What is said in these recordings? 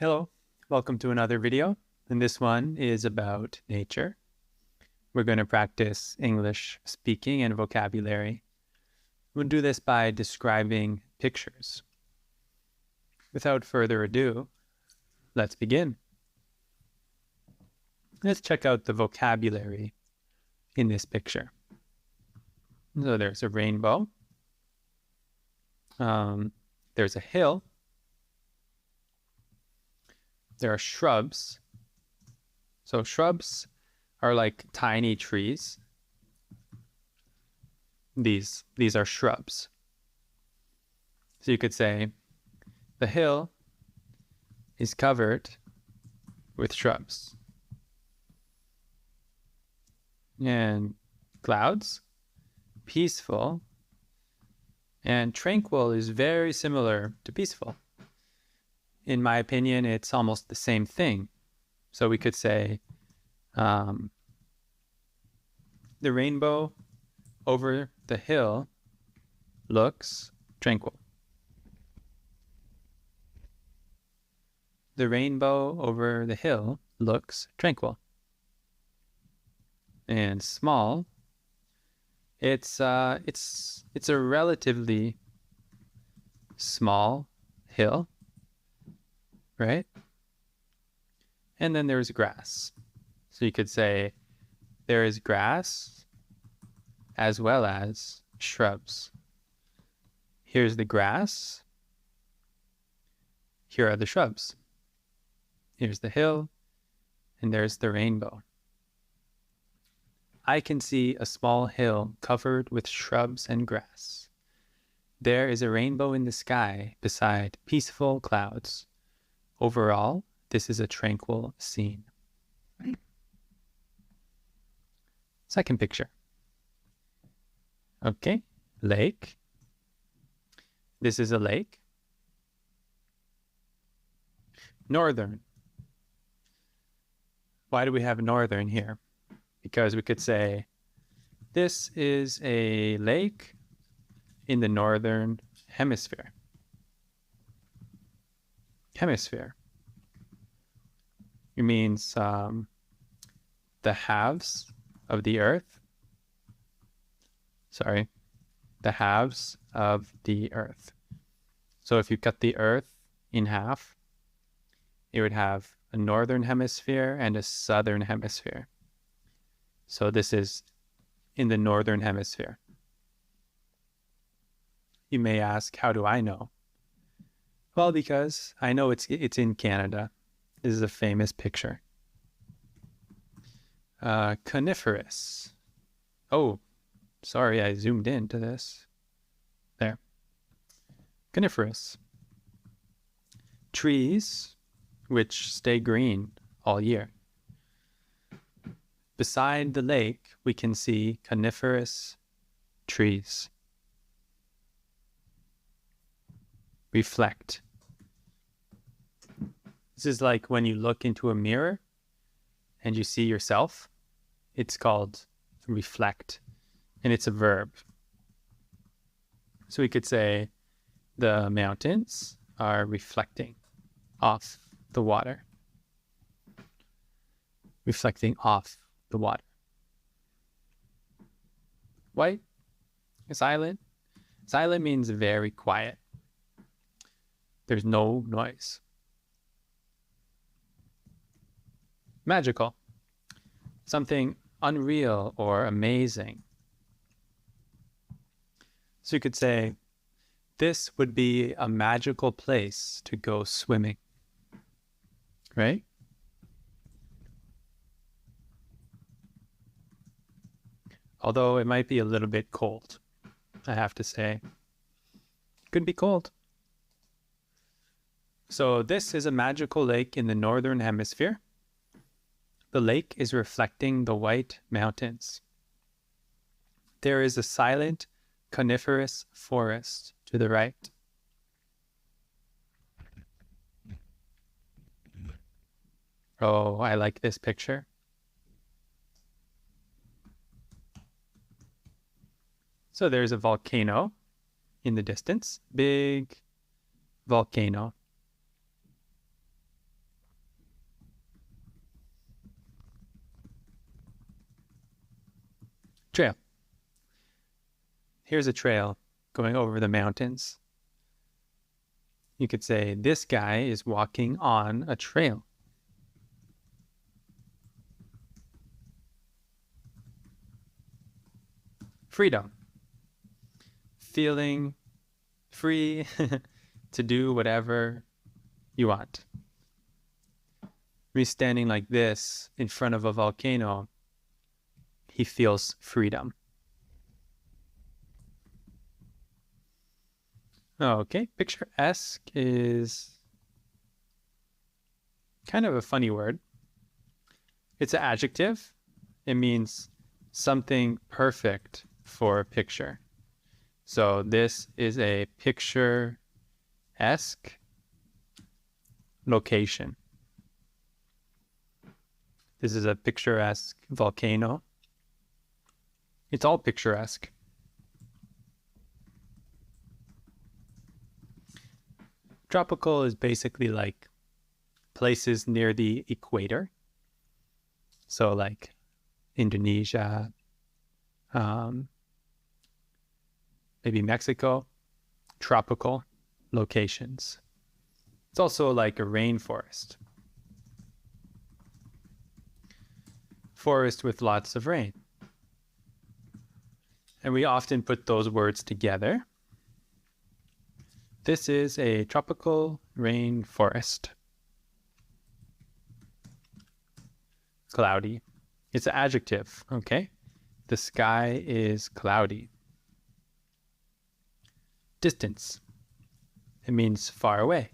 Hello, welcome to another video, and this one is about nature. We're going to practice English speaking and vocabulary. We'll do this by describing pictures. Without further ado, let's begin. Let's check out the vocabulary in this picture. So there's a rainbow. There's a hill. There are shrubs. So shrubs are like tiny trees. These are shrubs. So you could say the hill is covered with shrubs. And clouds, peaceful, and tranquil is very similar to peaceful. In my opinion, it's almost the same thing. So we could say the rainbow over the hill looks tranquil. The rainbow over the hill looks tranquil. And small, it's a relatively small hill, right? And then there's grass. So you could say there is grass as well as shrubs. Here's the grass. Here are the shrubs. Here's the hill, and there's the rainbow. I can see a small hill covered with shrubs and grass. There is a rainbow in the sky beside peaceful clouds. Overall, this is a tranquil scene. Second picture. Okay, lake. This is a lake. Northern. Why do we have northern here? Because we could say this is a lake in the northern hemisphere. Hemisphere. It means the halves of the earth. Sorry, the halves of the earth. So if you cut the earth in half, it would have a northern hemisphere and a southern hemisphere. So this is in the northern hemisphere. You may ask, how do I know? Well, because I know it's in Canada. This is a famous picture. Coniferous. Oh, sorry, I zoomed into this. There. Coniferous. Trees which stay green all year. Beside the lake, we can see coniferous trees. Reflect. This is like when you look into a mirror and you see yourself. It's called reflect, and it's a verb. So we could say the mountains are reflecting off the water. Reflecting off the water. White, silent. Silent means very quiet. There's no noise. Magical. Something unreal or amazing. So you could say, this would be a magical place to go swimming. Right? Although it might be a little bit cold, I have to say. Could be cold. So this is a magical lake in the northern hemisphere. The lake is reflecting the white mountains. There is a silent coniferous forest to the right. Oh, I like this picture. So there's a volcano in the distance, big volcano. Trail. Here's a trail going over the mountains. You could say, this guy is walking on a trail. Freedom. Feeling free to do whatever you want. Me standing like this in front of a volcano, he feels freedom. Okay, picturesque is kind of a funny word. It's an adjective. It means something perfect for a picture. So this is a picturesque location. This is a picturesque volcano. It's all picturesque. Tropical is basically like places near the equator. So like Indonesia, maybe Mexico, tropical locations. It's also like a rainforest. Forest with lots of rain. And we often put those words together. This is a tropical rainforest. Cloudy. It's an adjective, okay? The sky is cloudy. Distance. It means far away.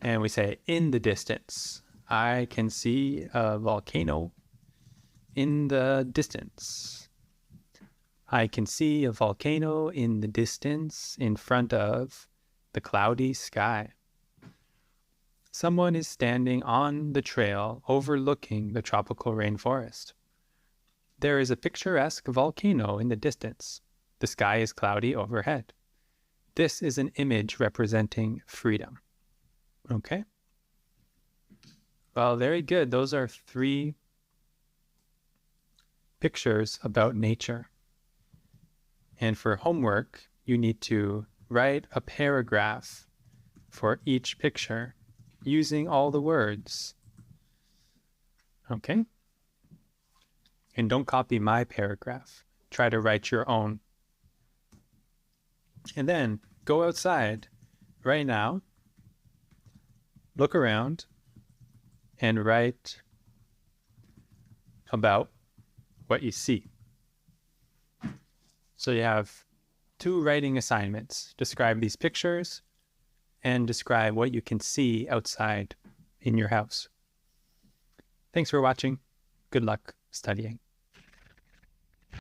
And we say in the distance. I can see a volcano in the distance. I can see a volcano in the distance in front of the cloudy sky. Someone is standing on the trail overlooking the tropical rainforest. There is a picturesque volcano in the distance. The sky is cloudy overhead. This is an image representing freedom. Okay? Well, very good. Those are 3 pictures about nature. And for homework, you need to write a paragraph for each picture using all the words. Okay? And don't copy my paragraph. Try to write your own. And then go outside right now, look around, and write about what you see. So you have 2 writing assignments. Describe these pictures and describe what you can see outside in your house. Thanks for watching. Good luck studying.